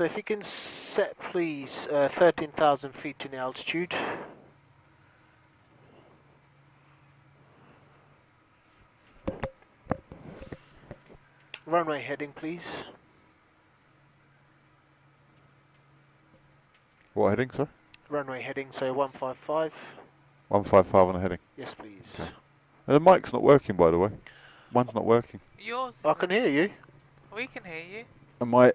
So if you can set, please, 13,000 feet in altitude. Runway heading, please. What heading, sir? Runway heading, so 155. 155 on the heading. Yes, please. Okay. The mic's not working, by the way. Mine's not working. Yours I isn't. can hear you. We can hear you. And my...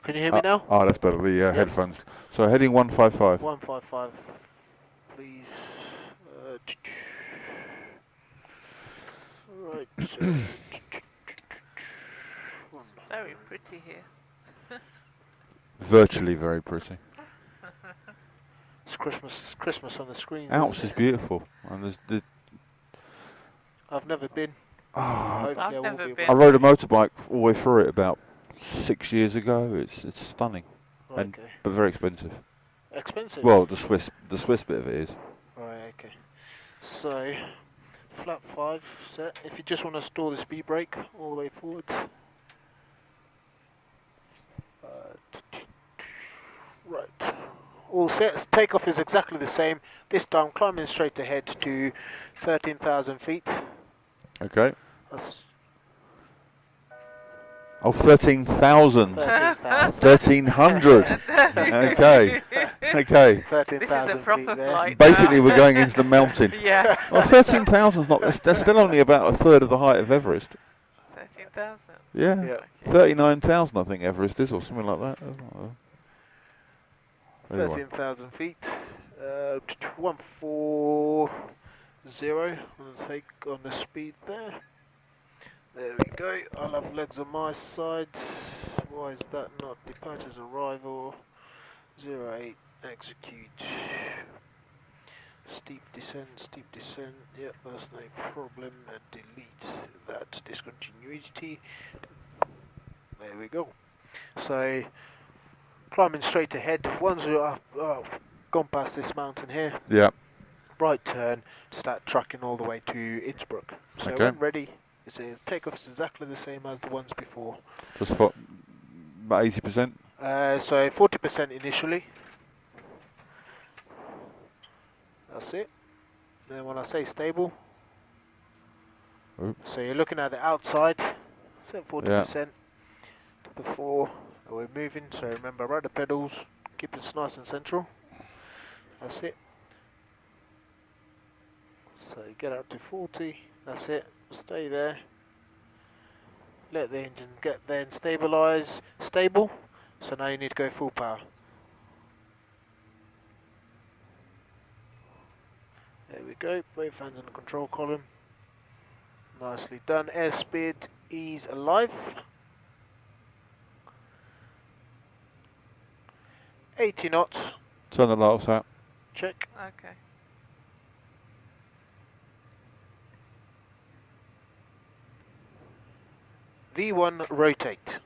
Can you hear me now? Ah, that's better. The Yep. headphones. So heading 155. 155, please. Right. Very pretty here. Virtually very pretty. It's Christmas on the screen. Alps is beautiful. And there's I've never been. I I've never been. rode a motorbike all the way through it about 6 years ago. It's stunning, Right, okay. but very expensive. Expensive? Well, the Swiss bit of it is. Right, okay. So, flap 5 set. If you just want to store the speed brake all the way forward. Right. All set. Takeoff is exactly the same. This time climbing straight ahead to 13,000 feet. Okay. That's Oh, 13,000. 13,000. 1,300. Okay. Okay. 13,000 feet proper there. flight. Basically, we're going into the mountain. Yeah. Well, 13,000 is not. That's still only about a third of the height of Everest. 13,000. Yeah. Yeah. 39,000, I think Everest is, or something like that. Anyway. 13,000 feet. 140. I'm going to take on the speed there. There we go. I'll have legs on my side. Why is that not? Departures arrival. 08. Execute. Steep descent, steep descent. Yep, that's no problem. And delete that discontinuity. There we go. So, climbing straight ahead. Once we're gone past this mountain here, Yeah. right turn, start trucking all the way to Innsbruck. So Okay. when ready, it says takeoff's exactly the same as the ones before. Just for about 80%. So 40% initially. That's it. Then when I say stable, Oops. so you're looking at the outside, set 40% to the 4, and we're moving, so remember, right the pedals, keep it nice and central. That's it. So you get up to 40, that's it, stay there. Let the engine get there and stabilise, stable, so now you need to go full power. There we go, both hands on the control column. Nicely done. Airspeed is alive. 80 knots. Turn the lights out. Check. Okay. V1 rotate.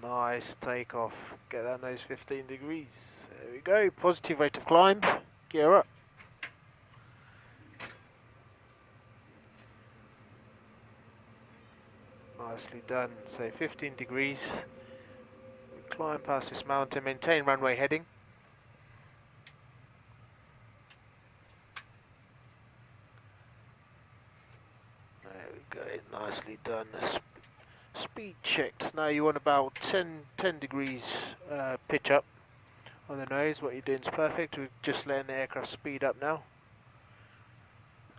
Nice takeoff. Get that nose 15 degrees. There we go. Positive rate of climb. Gear up. Nicely done. So 15 degrees. We climb past this mountain. Maintain runway heading. There we go. Nicely done. Speed checked. Now you want about 10 degrees pitch up on the nose. What you're doing is perfect. We're just letting the aircraft speed up now.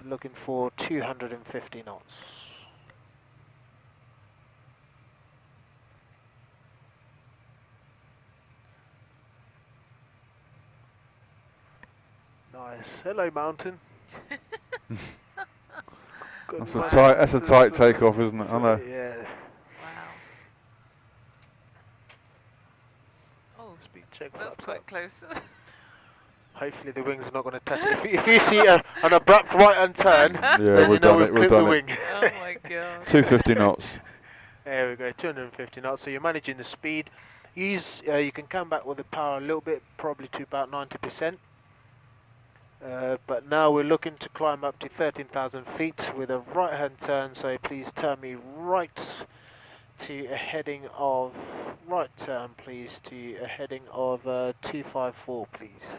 Looking for 250 knots. Nice. Hello, mountain. That's a tight takeoff, isn't it? I know. Yeah. Wow. Oh, Speed check. that's flaps quite up. close. Hopefully the wings are not going to touch it. If you see an abrupt right-hand turn, Yeah, then you we've know done we've it. We've clipped the done wing. it. Oh my god. 250 knots. There we go, 250 knots. So you're managing the speed. You can come back with the power a little bit, probably to about 90%. But now we're looking to climb up to 13,000 feet with a right hand turn, so please turn me right to a heading of, right turn please, to a heading of 254 please.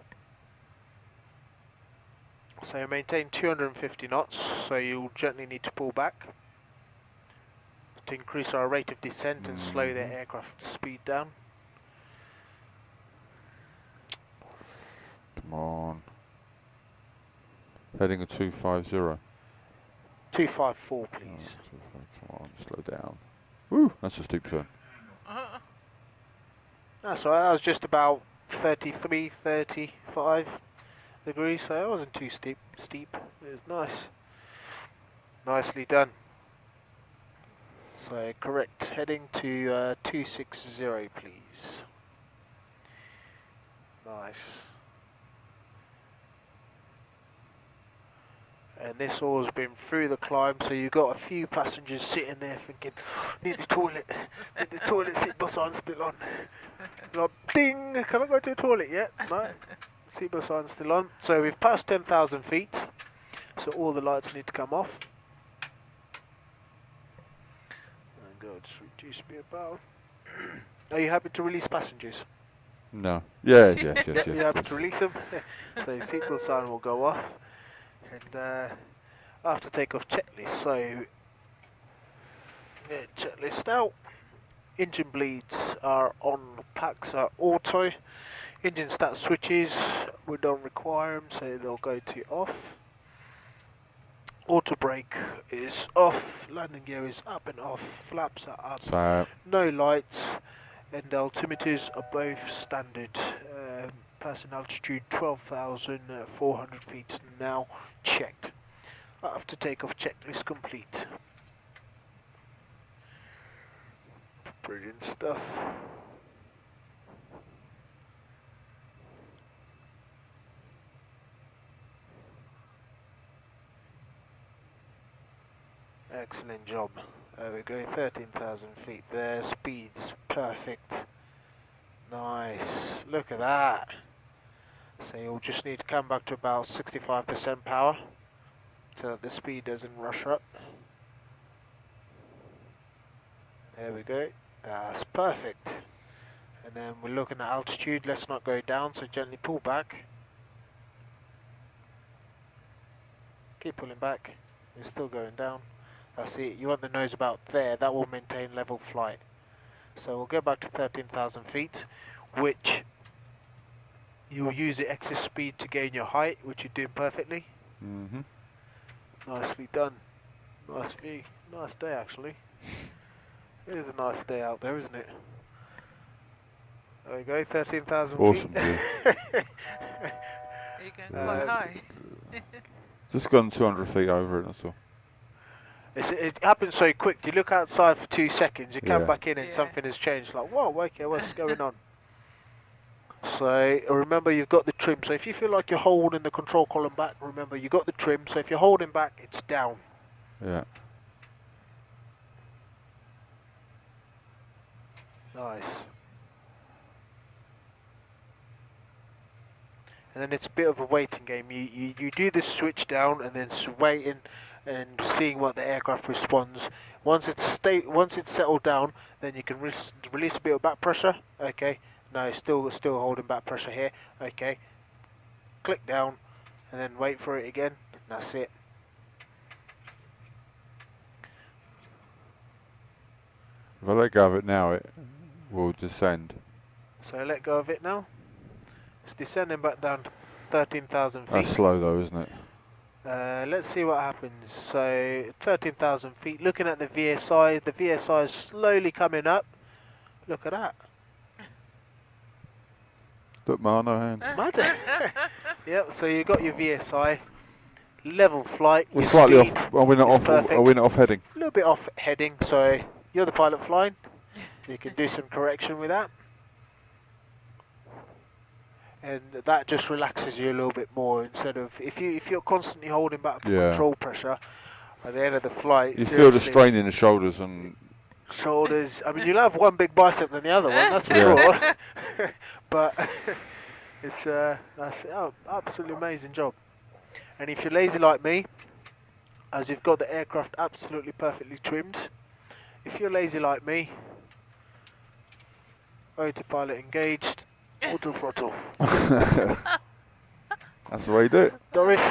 So maintain 250 knots, so you'll gently need to pull back to increase our rate of descent and slow the aircraft speed down. Come on. Heading a 250. 254 Oh, please. come on, slow down. Woo, that's a steep turn. That's all right, that was just about 33, 35 degrees, so it wasn't too steep. It was nice. Nicely done. So correct, heading to 260 please. Nice. And this all has been through the climb, so you've got a few passengers sitting there thinking, need the toilet, seatbelt sign's still on. Like, ding, can I go to the toilet yet? No, seatbelt sign's still on. So we've passed 10,000 feet, so all the lights need to come off. And go, just reduce a bit of power. Are you happy to release passengers? No. Yes. You're happy to release them? So seatbelt sign will go off. And after takeoff checklist, so yeah, checklist out. Engine bleeds are on, packs are auto. Engine stat switches, we don't require them, so they'll go to off. Auto brake is off, landing gear is up and off, flaps are up, So, no lights, and altimeters are both standard. Passing altitude 12,400 feet now checked. After takeoff checklist complete. Brilliant stuff. Excellent job. There we go, 13,000 feet there, speed's perfect. Nice, look at that. So you'll just need to come back to about 65% power so that the speed doesn't rush up. There we go, that's perfect. And then we're looking at altitude, let's not go down, so gently pull back. Keep pulling back, you're still going down. That's it, you want the nose about there, that will maintain level flight. So we'll go back to 13,000 feet, which you'll use the excess speed to gain your height, which you're doing perfectly. Nicely done. Nice view. Nice day actually. It is a nice day out there, isn't it? There we go, 13,000 awesome feet. view. Are you going quite high? Just gone 200 feet over it, that's all. It happens so quick. You look outside for 2 seconds, you come Yeah. back in and Yeah. something has changed. Like, whoa, okay, what's going on? So remember, you've got the trim. So if you feel like you're holding the control column back, remember you got the trim. So if you're holding back, it's down. Yeah. Nice. And then it's a bit of a waiting game. You do the switch down and then waiting and seeing what the aircraft responds. Once it's settled down, then you can release a bit of back pressure. Okay. No, still holding back pressure here. Okay. Click down and then wait for it again. That's it. If I let go of it now, it will descend. So let go of it now. It's descending back down to 13,000 feet. That's slow though, isn't it? Let's see what happens. So 13,000 feet. Looking at the VSI, the VSI is slowly coming up. Look at that. Look, Ma, no hands. Mad. Yep. So you got your VSI, level flight. We're your slightly speed off. Are we not is off? perfect. Are we not off heading? A little bit off heading. So you're the pilot flying. You can do some correction with that. And that just relaxes you a little bit more instead of if you're constantly holding back Yeah. control pressure at the end of the flight. You feel the seriously, strain in the shoulders and shoulders. I mean, you'll have one big bicep than the other one, that's for Yeah. sure. But it's that's absolutely amazing job. And if you're lazy like me, as you've got the aircraft absolutely perfectly trimmed, if you're lazy like me, autopilot engaged, auto throttle. That's the way you do it. Doris,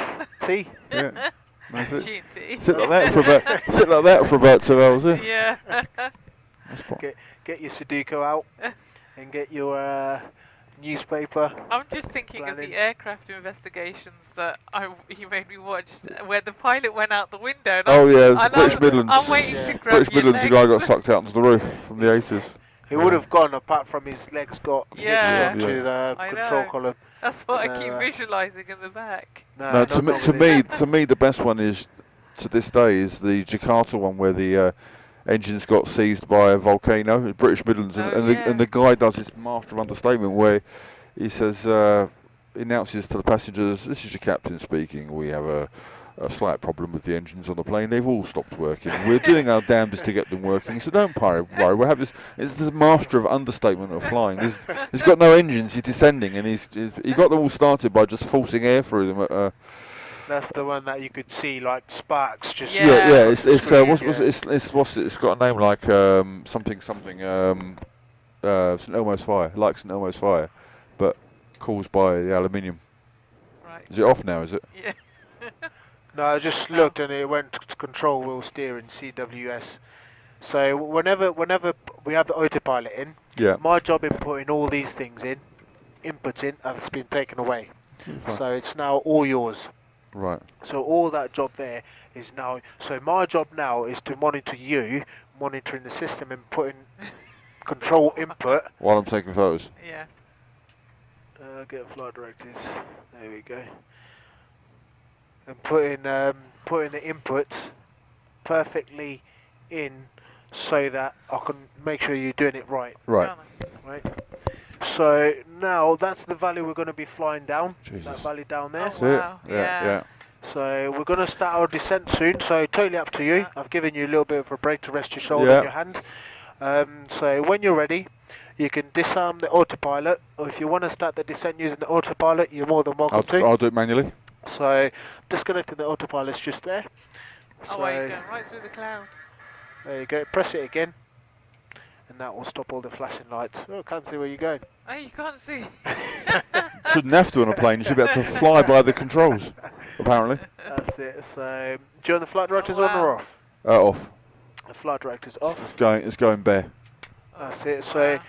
T. Yeah. That's it. G&T. Sit like that for about 2 hours. Yeah. That's fine. Get your Sudoku out and get your newspaper. I'm just thinking of planning. the aircraft investigations that you made me watch, where the pilot went out the window. And Oh yeah, it's and British Midlands. I'm waiting Yeah. to grab British your Midlands, the legs. guy got sucked out onto the roof from the Yes. 80s. He would have gone apart from his legs got Yeah. hit onto the I control know. column. That's what I So, keep visualising in the back. No, not to with it. me, the best one is to this day is the Jakarta one where the engines got seized by a volcano in British Midlands, Oh, and yeah. the guy does this master understatement where he says, he announces to the passengers, "This is your captain speaking. We have a slight problem with the engines on the plane. They've all stopped working. We're doing our damnedest to get them working, so don't worry. We'll have this." It's the master of understatement of flying. He's got no engines. He's descending, and he got them all started by just forcing air through them. That's the one that you could see like sparks just. Yeah. Yeah. across the screen, It's it's got a name like something St Elmo's fire, like St Elmo's fire, but caused by the aluminium. Right. Is it off now? Is it? Yeah. No, I just looked and it went to control wheel steering CWS. So whenever we have the autopilot in, Yeah. my job in putting all these things in, inputting, has been taken away. Fine. So it's now all yours. Right. So all that job there is now. So my job now is to monitor you, monitoring the system and putting control input. While I'm taking photos. Yeah. Get flight directives. There we go. And putting the input perfectly in so that I can make sure you're doing it right. Right. Right. So now that's the valley we're going to be flying down. Jesus. That valley down there. Oh, That's it. wow. Yeah. So we're going to start our descent soon. So totally up to you. Yeah. I've given you a little bit of a break to rest your shoulder Yeah. and your hand. So when you're ready, you can disarm the autopilot, or if you want to start the descent using the autopilot, you're more than welcome to. I'll do it manually. So disconnecting the autopilot's just there. Oh, wait, you're going right through the cloud. There you go. Press it again, and that will stop all the flashing lights. Oh, I can't see where you're going. Oh, you can't see. Shouldn't have to on a plane. You should be able to fly by the controls. Apparently. That's it. So do you want the flight directors Oh, on or wow. off? Off. The flight director's off. It's going bare. That's it. So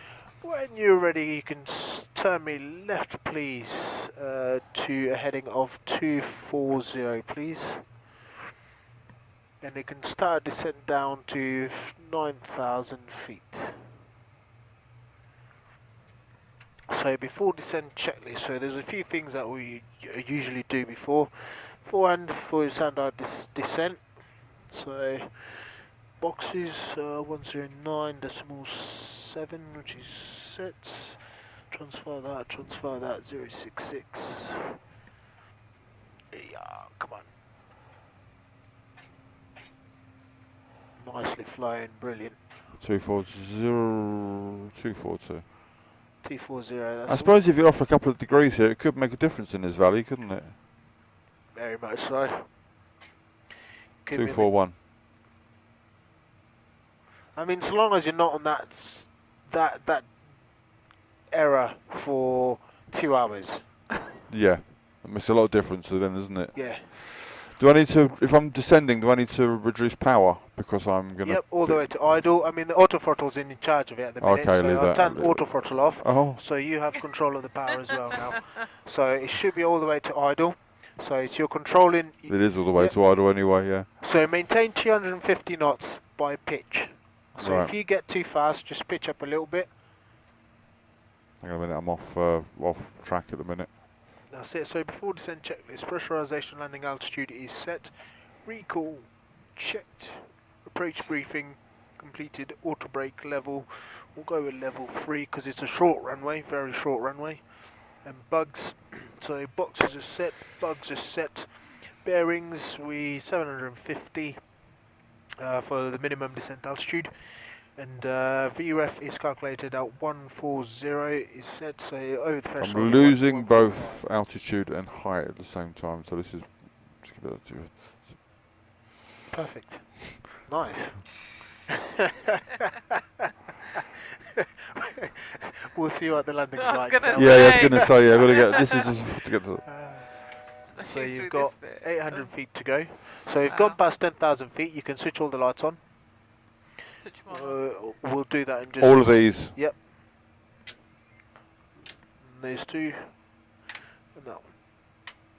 Wow. when you're ready, you can turn me left, please, to a heading of 240, please. And you can start descent down to 9,000 feet. So before descent checklist, so there's a few things that we usually do beforehand before you send out descent. So boxes 109.7, which is set. Transfer that 066. Yeah, come on. Nicely flying, brilliant. 240, 242. T40. That's I suppose if you're off a couple of degrees here, it could make a difference in this valley, couldn't it? very much so. Give me the- 241. I mean, so long as you're not on that error for 2 hours. Yeah. It makes a lot of difference then, doesn't it? Yeah. Do I need to, if I'm descending, do I need to reduce power because I'm going to... Yep, all the way to idle. I mean, the auto throttle's in charge of it at the minute, Okay, so leave I'll that. turn auto throttle off. Oh, So you have control of the power as well now. So it should be all the way to idle. So it's you're controlling. it is all the way Yep. to idle anyway, yeah. So maintain 250 knots by pitch. So Right. if you get too fast, just pitch up a little bit. Hang on a minute, I'm off track at the minute. That's it. So before descent checklist, pressurization landing altitude is set. Recall checked. Approach briefing completed. Auto brake level. We'll go with level 3 because it's a short runway, very short runway. And bugs. So boxes are set. Bugs are set. Bearings 750 for the minimum descent altitude. And VREF is calculated at 140 is set, so over the threshold. I'm losing both altitude and height at the same time, so this is Perfect. Nice. We'll see what the landing's I was like. gonna so- Yeah, I was say. going to say, yeah, I've got to get, this is just to get to, So Shoot you've through got this bit. 800 Oh, feet to go. So you've wow. gone past 10,000 feet. You can switch all the lights on. Switch them on. We'll do that in just all of these. Yep. And these two. And that one.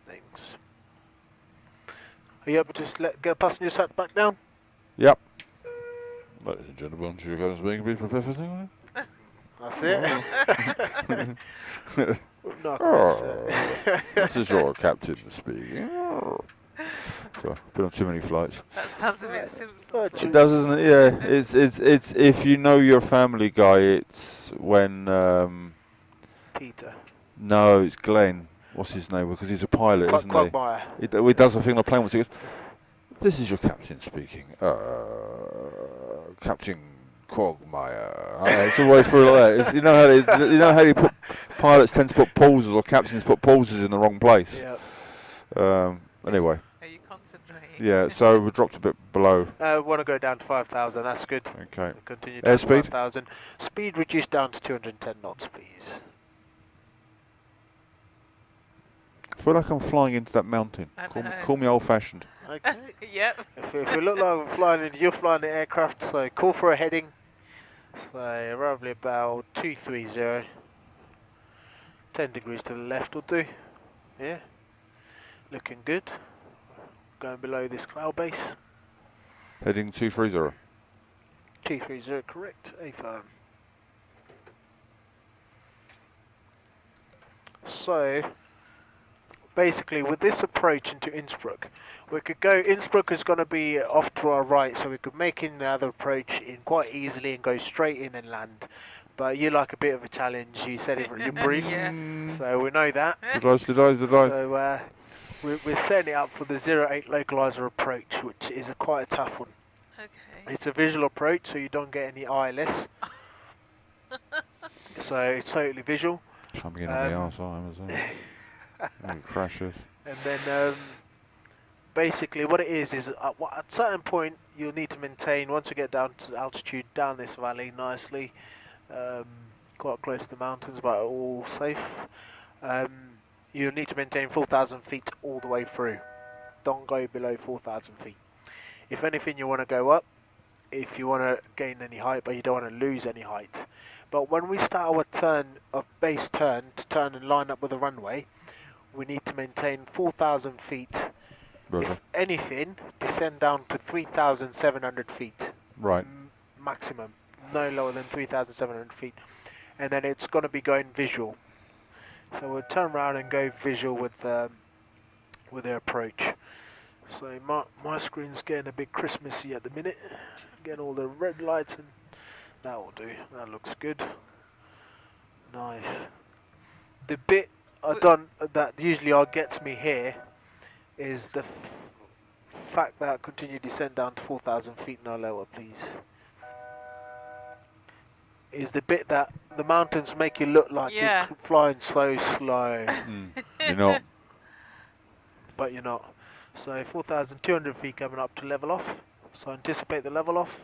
Thanks. Are you able to just get the passenger sat back down? Yep. Ladies and gentlemen, you guys being prepare for thing? That's it. No, This is your captain speaking. So, been on too many flights. That sounds a bit Simpsons. It does, isn't it? Yeah. It's if you know your Family Guy, it's when Peter. no, it's Glenn. What's his name? Because he's a pilot, isn't he? Quagmire. He does a thing on the plane once. He goes, "This is your captain speaking. Captain Quagmire." It's all the way through like that. It's, you know how they put pilots tend to put pauses, or captains put pauses in the wrong place. Yeah. Anyway. Are you concentrating? Yeah. So we dropped a bit below. Want to go down to 5,000. That's good. Okay. Continue down to Airspeed? 5,000. Speed reduced down to 210 knots, please. I feel like I'm flying into that mountain. I Call me old-fashioned. Okay. Yep. If we look like we're flying, you're flying the aircraft. So call for a heading. So roughly about 230. 10 degrees to the left will do. Yeah. Looking good. Going below this cloud base. Heading 230. 230, correct. Affirm. So, basically, with this approach into Innsbruck, we could go. Innsbruck is going to be off to our right, so we could make in the other approach in quite easily and go straight in and land. But you like a bit of a challenge. You said it in your brief, Yeah. so we know that. Did I? So we're setting it up for the 08 localizer approach, which is quite a tough one. Okay. It's a visual approach, so you don't get any ILS. So it's totally visual. Coming in on the arse, I'm as well. It crashes. And then basically what it is at a certain point you'll need to maintain, once we get down to altitude, down this valley nicely, quite close to the mountains but all safe, you'll need to maintain 4,000 feet all the way through. Don't go below 4,000 feet. If anything, you want to go up if you want to gain any height, but you don't want to lose any height. But when we start our base turn to turn and line up with the runway, we need to maintain 4,000 feet. Roger. If anything, descend down to 3,700 feet. Right. Maximum. No lower than 3,700 feet. And then it's going to be going visual. So we'll turn around and go visual with the approach. So my screen's getting a bit Christmassy at the minute. Getting all the red lights, and that will do. That looks good. Nice. The bit that usually gets me here is the fact that I continue to descend down to 4,000 feet, no lower, please. Is the bit that the mountains make you look like you're flying so slow. You're not. But you're not. So 4,200 feet coming up to level off. So anticipate the level off.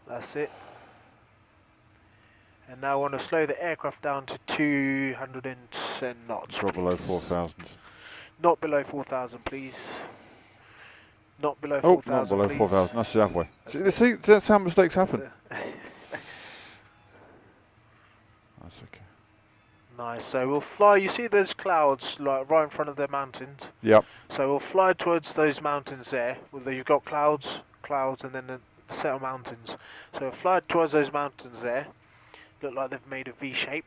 That's it. And now I want to slow the aircraft down to 210 knots. Drop below 4,000. Not below 4,000, please. Not below Oh, 4,000, not below please. 4,000. That's halfway. See, that's how mistakes happen. That's okay. Nice. So we'll fly. You see those clouds like right in front of the mountains? Yep. So we'll fly towards those mountains there. You've got clouds, and then a set of mountains. So we'll fly towards those mountains there. Look like they've made a V shape.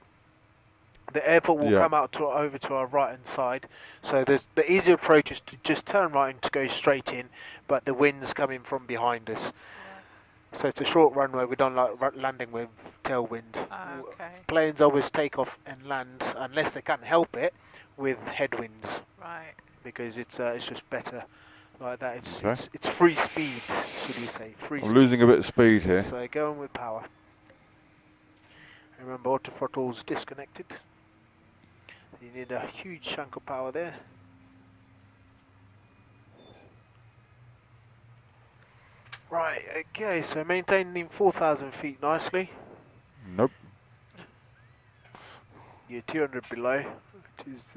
The airport will come out over to our right hand side. So the easy approach is to just turn right and to go straight in, but the wind's coming from behind us. So it's a short runway. We don't like landing with tailwind. Okay. Planes always take off and land, unless they can't help it, with headwinds. Right. Because it's just better like that. It's free speed, should we say? I'm losing a bit of speed here. So going with power. Remember, auto throttle's disconnected. You need a huge chunk of power there. Right, okay, so maintaining 4,000 feet nicely. Nope. You're 200 below, which is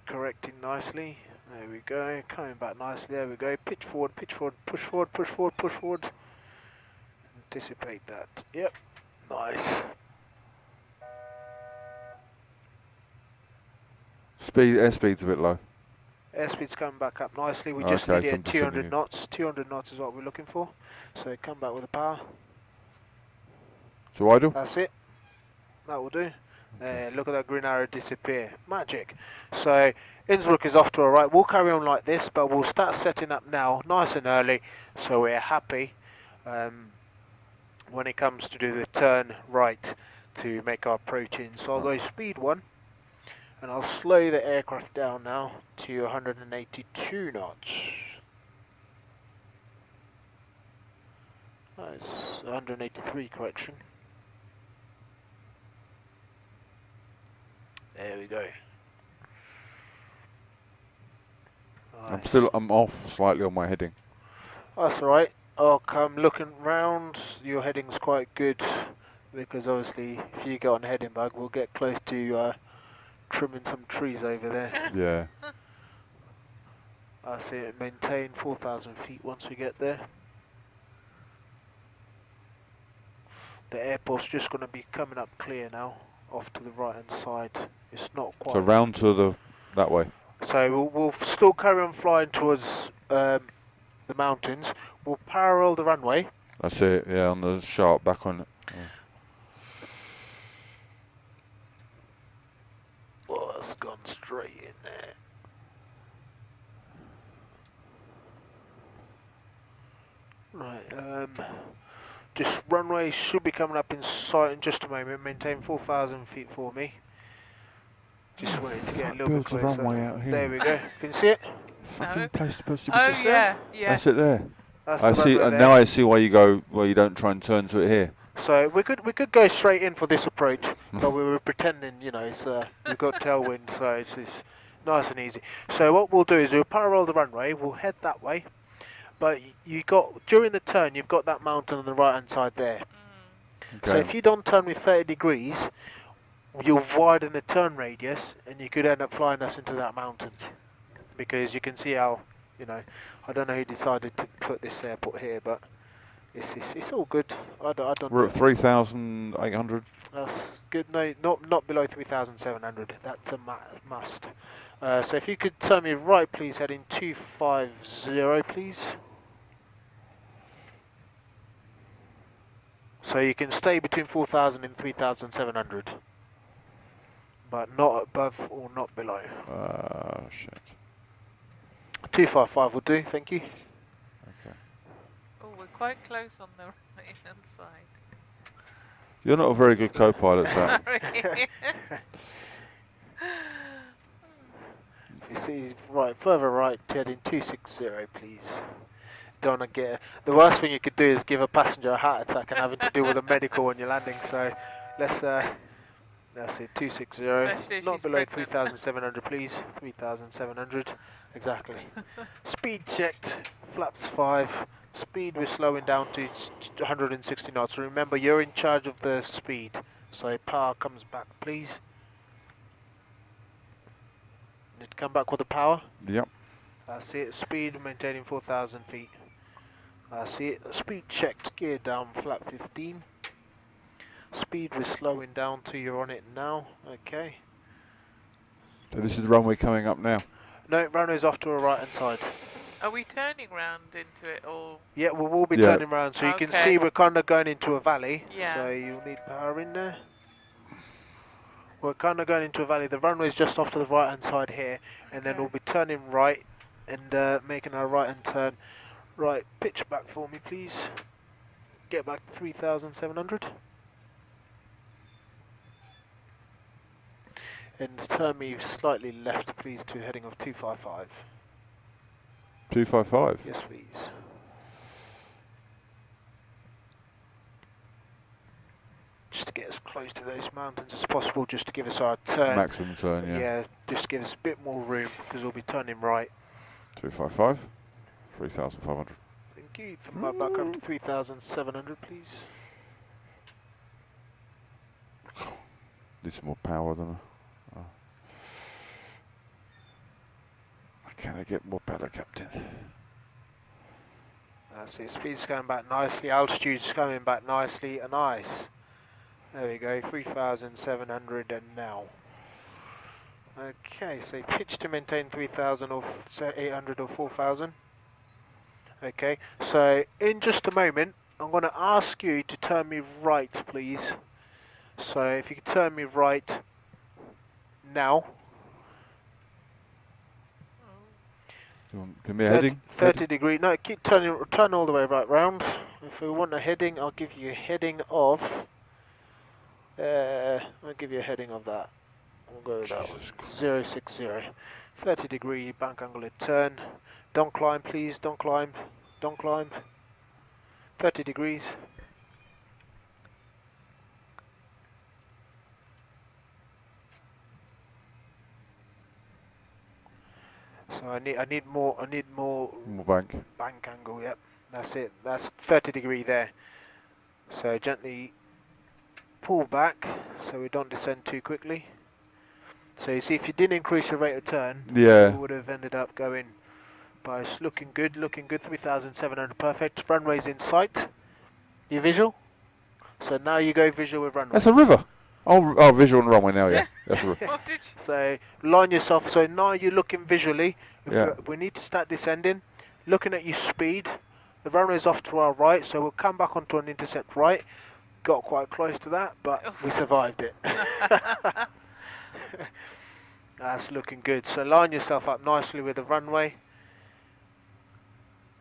correcting nicely. There we go, coming back nicely, there we go. Pitch forward, push forward, push forward, push forward. Anticipate that. Yep, nice. Airspeed's a bit low. Airspeed's coming back up nicely. We Okay, just need it so at I'm descending 200 it. knots. 200 knots is what we're looking for. So come back with the power. So idle? That's it. That will do. Look at that green arrow disappear. Magic. So Innsbruck is off to a right. We'll carry on like this, but we'll start setting up now, nice and early, so we're happy when it comes to do the turn right to make our approach in. So I'll go speed 1, and I'll slow the aircraft down now to 182 knots. Nice, 183 correction. There we go. Nice. I'm off slightly on my heading. That's alright. I'll come looking round. Your heading's quite good because obviously if you get on heading bug, we'll get close to trimming some trees over there. Yeah. I see it. Maintain 4,000 feet once we get there. The airport's just going to be coming up clear now, off to the right hand side. It's not quite. So round to that way. So we'll still carry on flying towards the mountains. We'll parallel the runway. That's it. Yeah, on the sharp back on it. Oh, it's gone straight in there. Right, just runway should be coming up in sight in just a moment. Maintain 4,000 feet for me. Just wanted to get a little bit Builds the closer. runway out here. There we go. Can you see it? Fucking place supposed to be. Oh just there? yeah, yeah. That's it there. That's I the see. runway And there. now I see why you don't try and turn to it here. So we could go straight in for this approach, but we were pretending, you know, it's we've got tailwind, so it's nice and easy. So what we'll do is we'll parallel the runway. We'll head that way, but during the turn you've got that mountain on the right hand side there. Okay. So if you don't turn with 30 degrees, you'll widen the turn radius, and you could end up flying us into that mountain, because you can see how, you know, I don't know who decided to put this airport here, but. It's all good. I don't We're know. at 3,800. That's good. No, not below 3,700. That's a must. So if you could turn me right, please, heading 250, please. So you can stay between 4,000 and 3,700, but not above or not below. Shit. 255 will do. Thank you. Okay. Oh, we're quite close on the right hand side. You're not a very good co-pilot, Sam. Sorry. You see, right, further right, heading 260, please. Don't want to get. The worst thing you could do is give a passenger a heart attack and having to deal with a medical when you're landing. So let's see, 260. Especially if Not she's below pregnant. 3,700, please. 3,700, exactly. Speed checked. Flaps 5. Speed we're slowing down to 160 knots. Remember, you're in charge of the speed. So power comes back, please. Need to come back with the power. Yep. That's it. Speed maintaining 4,000 feet. That's it. Speed checked. Gear down. Flap 15. Speed we're slowing down to. You're on it now. Okay. So this is the runway coming up now. No, runway's off to a right hand side. Are we turning round into it all? Yeah, we'll be Yeah. turning around, so you can Okay. see we're kind of going into a valley. Yeah. So you'll need power in there. We're kind of going into a valley. The runway's just off to the right hand side here, and then Okay. we'll be turning right and making our right hand turn. Right, pitch back for me, please. Get back 3,700. And turn me slightly left, please, to heading of 255. 255. Yes, please. Just to get as close to those mountains as possible, just to give us our turn. Maximum turn, yeah. Yeah, just give us a bit more room, because we'll be turning right. 255. 3,500. Thank you. Come back up to 3,700, please. Need some more power than can I get more power, Captain? That's it. Speed's going back nicely. Altitude's coming back nicely. Nice. There we go. 3,700 and now. Okay, so pitch to maintain 3,000 or 800 or 4,000. Okay, so in just a moment, I'm going to ask you to turn me right, please. So if you could turn me right now. Give me a heading. 30 degree. No, keep turning. Turn all the way right round. If we want a heading, I'll give you a heading of. I'll give you a heading of that. We'll go with that one. 060. 30 degree bank angle turn. Don't climb, please. Don't climb. Don't climb. 30 degrees. So I need more bank. Bank angle. Yep, that's it. That's 30 degree there. So gently pull back so we don't descend too quickly. So you see, if you didn't increase your rate of turn, yeah, you would have ended up going. But it's looking good. 3,700, perfect. Runway's in sight. You visual? So now you go visual with runway. That's a river. Oh, visual and runway now, yeah. That's a river. So line yourself. So now you're looking visually. We need to start descending. Looking at your speed. The runway's off to our right, so we'll come back onto an intercept right. Got quite close to that, but we survived it. That's looking good. So line yourself up nicely with the runway.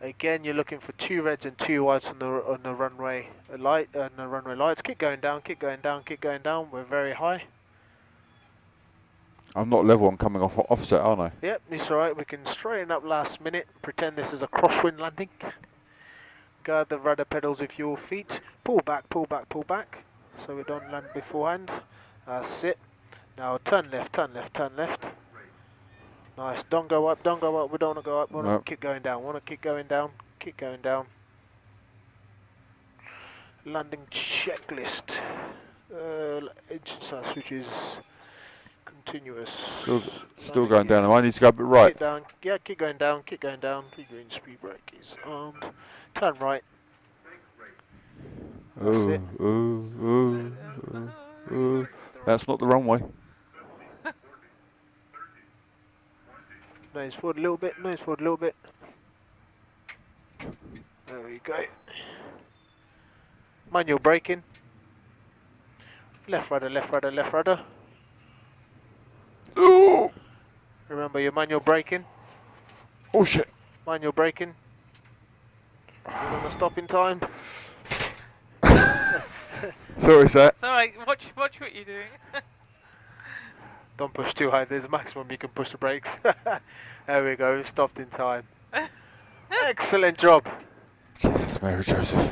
Again, you're looking for 2 reds and 2 whites on the runway light and the runway lights. Keep going down, keep going down, keep going down. We're very high. I'm not level. I'm coming off offset, aren't I? Yep, it's all right. We can straighten up last minute. Pretend this is a crosswind landing. Guard the rudder pedals with your feet. Pull back, pull back, pull back. So we don't land beforehand. That's it. Now turn left, turn left, turn left. Nice. Don't go up, don't go up. We don't want to go up. We want to keep going down. Want to keep going down. Keep going down. Landing checklist. Engine size, which is continuous. Still going down. I need to go a bit right. Keep down. Yeah, keep going down. Keep going down. Green speed brake is armed. Turn right. That's it. That's not the runway. Nose forward a little bit, nose forward a little bit. There we go. Manual braking. Left rudder, left rudder, left rudder. Ooh. Remember your manual braking. Oh shit. Manual braking. You're gonna stop in time. Sorry, sir. It's alright, watch what you're doing. Don't push too high, there's a maximum you can push the brakes. There we go, we stopped in time. Excellent job. Jesus, Mary Joseph.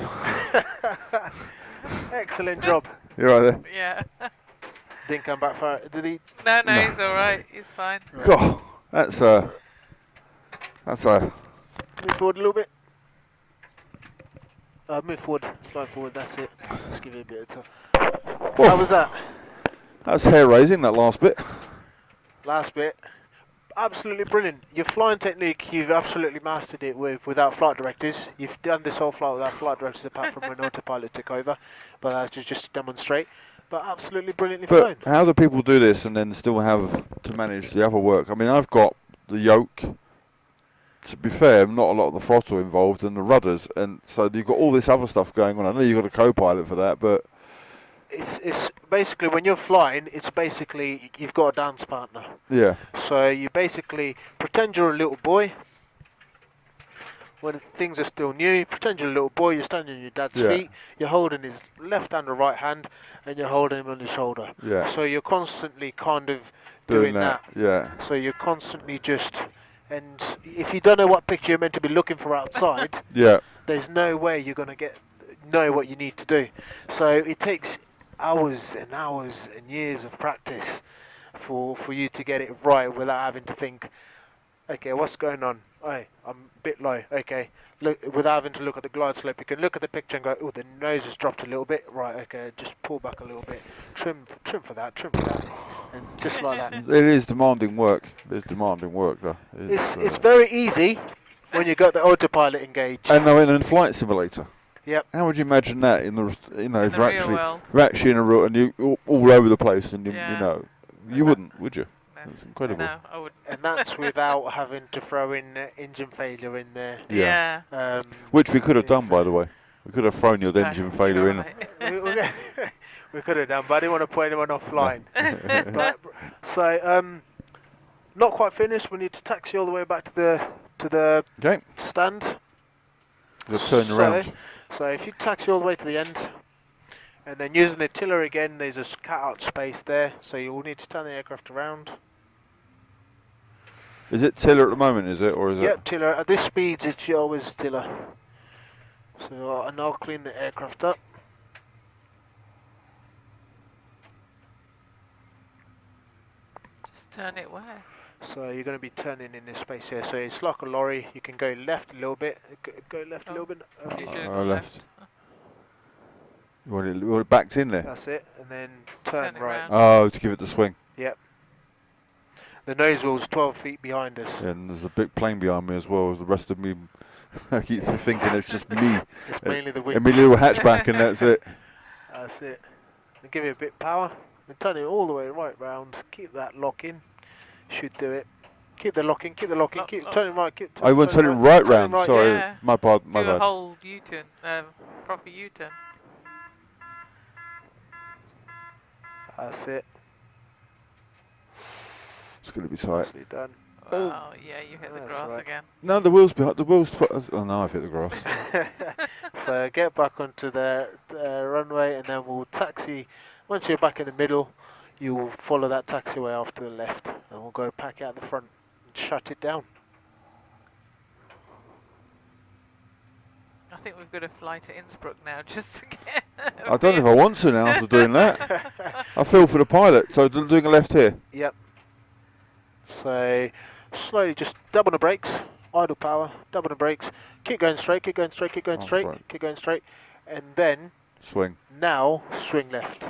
Excellent job. You're right there. Yeah. Didn't come back far, did he? No, he's alright, he's fine. Right. God, that's a... Move forward a little bit. Move forward, slide forward, that's it. Just give you a bit of time. How was that? That's hair raising, that last bit. Last bit. Absolutely brilliant. Your flying technique, you've absolutely mastered it without flight directors. You've done this whole flight without flight directors apart from when autopilot took over. But that's just to demonstrate. But absolutely brilliantly flown. How do people do this and then still have to manage the other work? I mean, I've got the yoke. To be fair, not a lot of the throttle involved and the rudders, and so you've got all this other stuff going on. I know you've got a co-pilot for that, but it's basically when you're flying, it's basically you've got a dance partner. Yeah. So you basically pretend you're a little boy. When things are still new, pretend you're a little boy. You're standing on your dad's feet. You're holding his left hand or right hand, and you're holding him on his shoulder. Yeah. So you're constantly kind of doing that. Yeah. So you're constantly just. And if you don't know what picture you're meant to be looking for outside, there's no way you're going to know what you need to do. So it takes hours and hours and years of practice for you to get it right without having to think, Okay, what's going on? I'm a bit low. Okay, look, without having to look at the glide slope, you can look at the picture and go, oh, the nose has dropped a little bit. Right, okay, just pull back a little bit. Trim for that, and just like that. It is demanding work. It's demanding work, though. It's very easy when you got the autopilot engaged. And they're in a flight simulator. Yep. How would you imagine that in the if In you're the real actually world. you're actually in a route and you all over the place and you Yeah. know And you that- wouldn't, would you? No. It's incredible. No, I wouldn't. And that's without having to throw in engine failure in there. Yeah. Yeah. Which we could have done, it's, by the way. We could have thrown your No, engine you're failure in. right. we could have done, but I didn't want to put anyone offline. But, so, not quite finished. We need to taxi all the way back to the Okay, stand. you'll turn around. So if you taxi all the way to the end, and then using the tiller again, there's a cut-out space there, so you will need to turn the aircraft around. Is it tiller at the moment, is it? Or is Yep, tiller. At this speed, it's always tiller. So, and I'll clean the aircraft up. Just turn it where? So you're going to be turning in this space here. So it's like a lorry. You can go left a little bit. Go left a little bit. You should have Oh, gone left. left. You want it backed in there? That's it. And then turn Turn it right. round. Oh, to give it the swing. The nose wheel's 12 feet behind us. Yeah, and there's a big plane behind me as well as the rest of me. I keep thinking it's just me. It's mainly the And wind. my little hatchback and that's it. That's it. And give it a bit of power. And turn it all the way right round. Keep that lock in. Should do it. Keep the lock in. Keep the lock in. Lock, Keep lock. turning right. I won't turn it right turn round. right, Sorry, yeah. my bad. Do My a bad. whole U-turn, proper U-turn. That's it. It's going to be tight. Nicely done. Oh, yeah, you hit the That's grass right. again. No, the wheels behind. The wheels. Oh no, I've hit the grass. So get back onto the runway, and then we'll taxi. Once you're back in the middle, you will follow that taxiway off to the left, and we'll go pack out the front and shut it down. I think we've got to fly to Innsbruck now just to get. I don't know if I want to now after doing that. I feel for the pilot. So doing a left here. Yep. So slowly, just double the brakes, idle power, double the brakes. Keep going straight. Keep going straight. Keep going Oh, straight. right. Keep going straight, and then Swing. now swing left.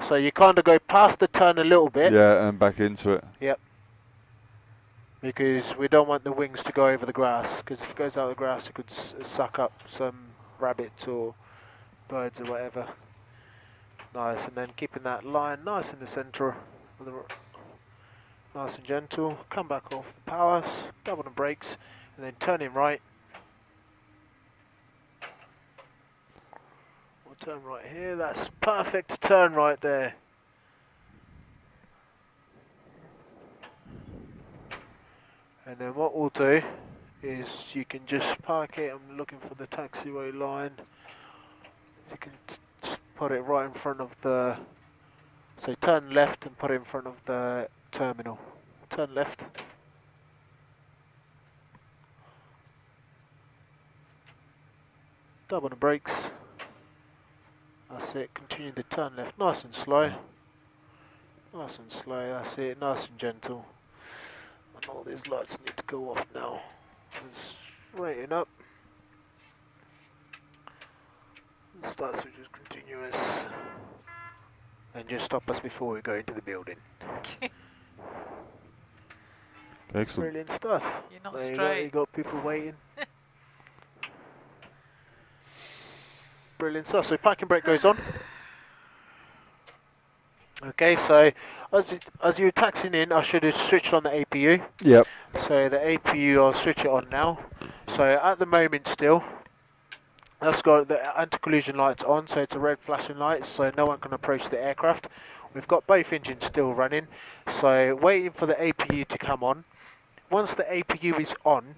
So you kind of go past the turn a little bit. Yeah, and back into it. Because we don't want the wings to go over the grass, because if it goes out of the grass it could suck up some rabbits or birds or whatever. Nice, and then keeping that line nice in the centre, nice and gentle. Come back off the powers, double the brakes, and then turn in right. We'll turn right here, that's perfect turn right there. And then what we'll do is you can just park it. I'm looking for the taxiway line. You can just put it right in front of the. So turn left and put it in front of the terminal. Turn left. Double the brakes. That's it. Continue the turn left, nice and slow. Nice and slow. That's it. Nice and gentle. And all these lights need to go off now. And straighten up. The start switch is continuous. And just stop us before we go into the building. Excellent. Brilliant stuff. You're not There straight. you got people waiting. Brilliant stuff. So parking brake goes on. Okay, so as you're taxiing in, I should have switched on the APU. Yep. So the APU, I'll switch it on now. So at the moment still, that's got the anti-collision lights on, so it's a red flashing light, so no one can approach the aircraft. We've got both engines still running, so waiting for the APU to come on. Once the APU is on,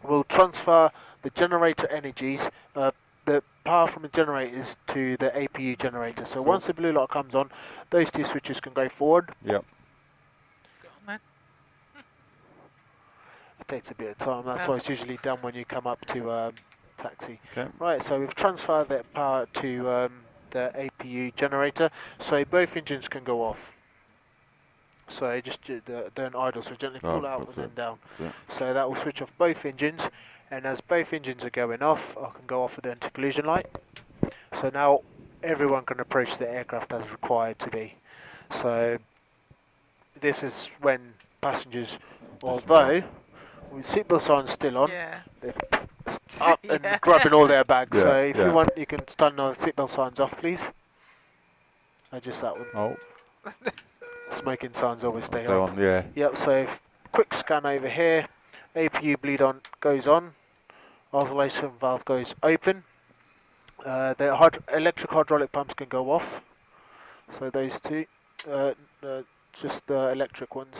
we'll transfer the generator energies, the power from the generators to the APU generator. So Cool. once the blue light comes on, those two switches can go forward. Yep. Go on, man. It takes a bit of time, that's Yeah. why it's usually done when you come up to taxi. Okay. Right, so we've transferred that power to the APU generator, so both engines can go off. So they're in idle, so gently pull Oh, out and that's then it. down. That's So that will switch off both engines, and as both engines are going off, I can go off with the anti-collision light. So now everyone can approach the aircraft as required to be. So this is when passengers, although with seatbelt signs still on, Yeah. they're up and Yeah. grabbing all their bags. Yeah, So if yeah. you want, you can turn the seatbelt signs off, please. Just that one. Oh, Smoking signs always stay stay on. on, yeah. Yep, so quick scan over here. APU bleed on goes on. Oscillation valve goes open. The electric hydraulic pumps can go off. So those two, uh, just the electric ones.